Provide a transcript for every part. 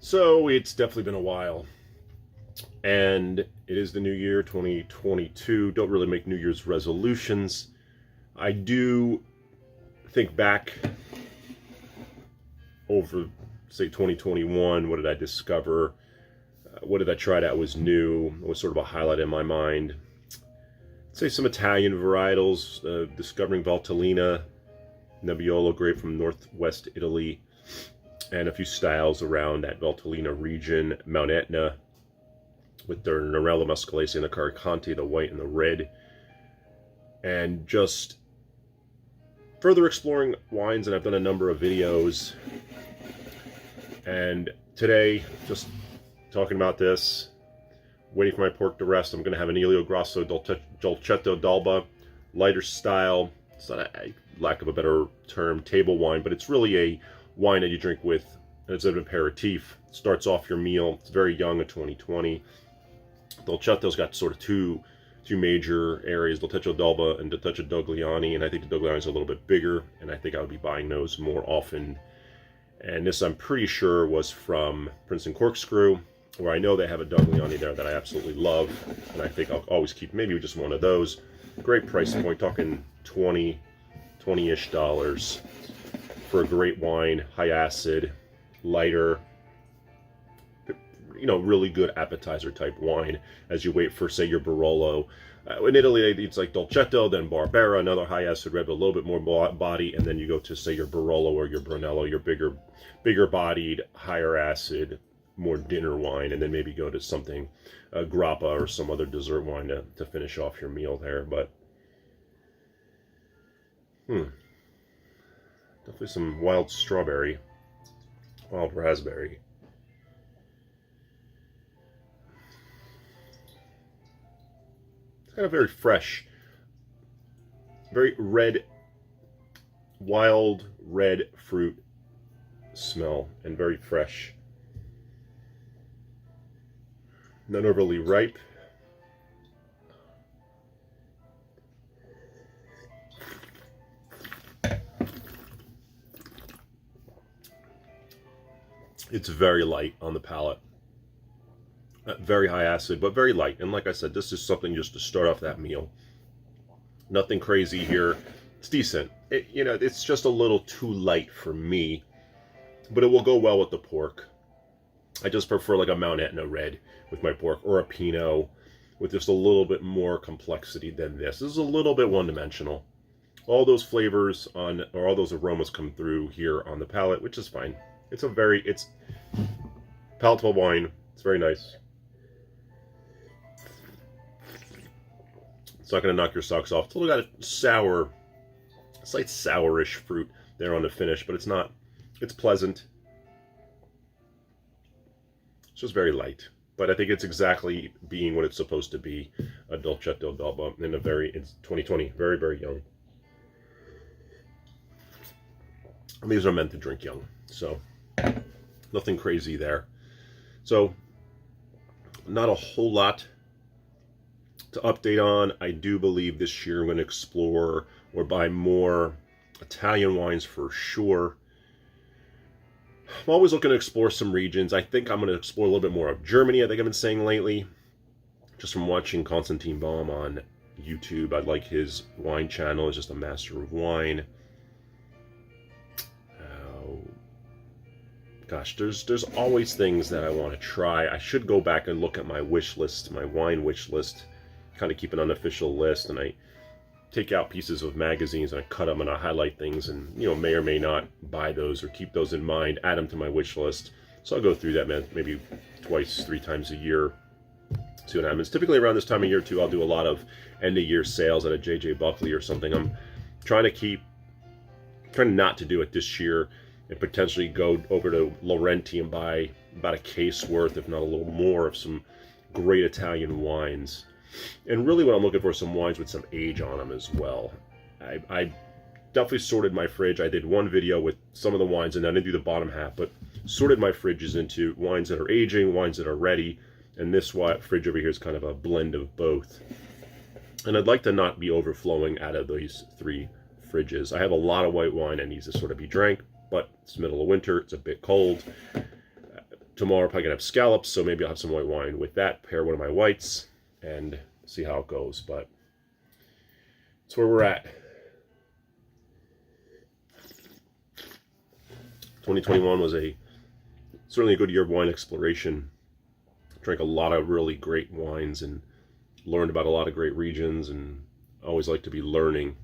So it's definitely been a while, and it is the new year 2022. Don't really make New Year's resolutions. I do think back over, say, 2021. What did I discover? What did I try that was new? What was sort of a highlight in my mind? Say some Italian varietals, discovering Valtellina, Nebbiolo grape from northwest Italy, and a few styles around that Valtellina region. Mount Etna with their Nerella Muscalese and the Caricanti, the white and the red. And just further exploring wines, and I've done a number of videos. And today, just talking about this, waiting for my pork to rest. I'm going to have an Elio Grosso Dolcetto d'Alba, lighter style. It's not a lack of a better term, table wine, but it's really a wine that you drink with as an aperitif. It starts off your meal. It's very young, a 2020. Dolcetto's got sort of two major areas, Dolcetto d'Alba and Dolcetto Dogliani, and I think the Dogliani is a little bit bigger, and I think I would be buying those more often. And this, I'm pretty sure, was from Princeton Corkscrew, where I know they have a Dogliani there that I absolutely love, and I think I'll always keep maybe just one of those. Great price point, talking $20-ish for a great wine, high acid, lighter, really good appetizer type wine as you wait for, say, your Barolo. In Italy, it's like Dolcetto, then Barbera, another high acid red, but a little bit more body, and then you go to, say, your Barolo or your Brunello, your bigger bodied, higher acid, more dinner wine, and then maybe go to something, grappa or some other dessert wine to finish off your meal there. But definitely some wild strawberry, wild raspberry. It's kind of very fresh, very red, wild red fruit smell, and very fresh. Not overly ripe. It's very light on the palate. Very high acid, but very light. And like I said, this is something just to start off that meal. Nothing crazy here. It's decent. It's just a little too light for me, but it will go well with the pork. I just prefer like a Mount Etna red with my pork, or a Pinot with just a little bit more complexity than this. This is a little bit one-dimensional. All those flavors or all those aromas come through here on the palate, which is fine. It's palatable wine. It's very nice. It's not going to knock your socks off. It's a little got a slight sourish fruit there on the finish, but it's not. It's pleasant. It's just very light. But I think it's exactly being what it's supposed to be, a Dolcetto d'Alba, in it's 2020, very, very young. And these are meant to drink young, so nothing crazy there. So not a whole lot to update on. I do believe this year I'm going to explore or buy more Italian wines for sure. I'm always looking to explore some regions. I think I'm going to explore a little bit more of Germany, I think I've been saying lately, just from watching Konstantin Baum on YouTube. I like his wine channel. He's just a master of wine. Gosh, there's always things that I want to try. I should go back and look at my wish list, my wine wish list, kind of keep an unofficial list, and I take out pieces of magazines and I cut them and I highlight things, and may or may not buy those or keep those in mind, add them to my wish list. So I'll go through that maybe twice, 3 times a year. See what happens. Typically around this time of year too, I'll do a lot of end of year sales at a J.J. Buckley or something. I'm trying not to do it this year, and potentially go over to Laurenti and buy about a case worth, if not a little more, of some great Italian wines. And really what I'm looking for is some wines with some age on them as well. I definitely sorted my fridge. I did one video with some of the wines, and I didn't do the bottom half, but sorted my fridges into wines that are aging, wines that are ready, and this fridge over here is kind of a blend of both. And I'd like to not be overflowing out of these 3 fridges. I have a lot of white wine that needs to sort of be drank, but it's middle of winter, it's a bit cold. tomorrow I'm probably gonna have scallops, so maybe I'll have some white wine with that, pair one of my whites, and see how it goes. But that's where we're at. 2021 was certainly a good year of wine exploration. Drank a lot of really great wines and learned about a lot of great regions, and I always like to be learning.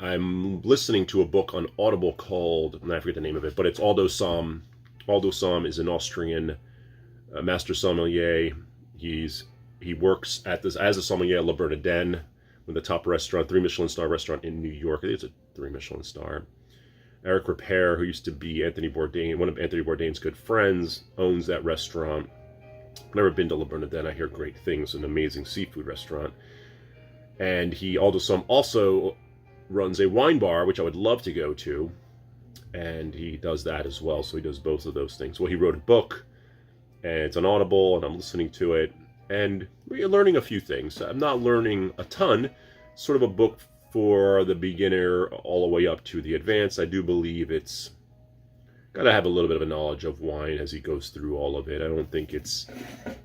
I'm listening to a book on Audible called, I forget the name of it, but it's Aldo Somm. Aldo Somm is an Austrian master sommelier. He works as a sommelier at Le Bernardin, with the top restaurant, 3 Michelin star restaurant in New York. I think it's a 3 Michelin star. Eric Ripert, who used to be Anthony Bourdain, one of Anthony Bourdain's good friends, owns that restaurant. I've never been to Le Bernardin. I hear great things. An amazing seafood restaurant. And Aldo Somm also runs a wine bar, which I would love to go to. And he does that as well. So he does both of those things. Well, he wrote a book, and it's on Audible, and I'm listening to it. And we're learning a few things. I'm not learning a ton. Sort of a book for the beginner all the way up to the advanced. I do believe it's got to have a little bit of a knowledge of wine as he goes through all of it. I don't think it's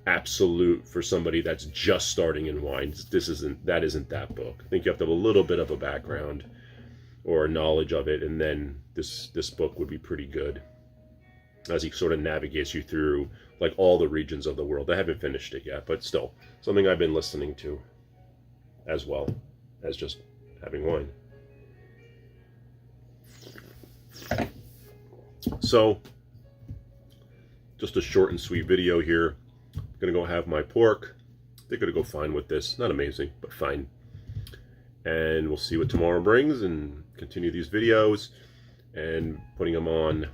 absolute for somebody that's just starting in wine. That isn't that book. I think you have to have a little bit of a background or knowledge of it, and then this book would be pretty good as he sort of navigates you through like all the regions of the world. I haven't finished it yet, but still something I've been listening to as well as just having wine. So, just a short and sweet video here. I'm gonna go have my pork. They're gonna go fine with this. Not amazing, but fine. And we'll see what tomorrow brings and continue these videos and putting them on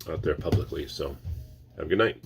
out there publicly. So, have a good night.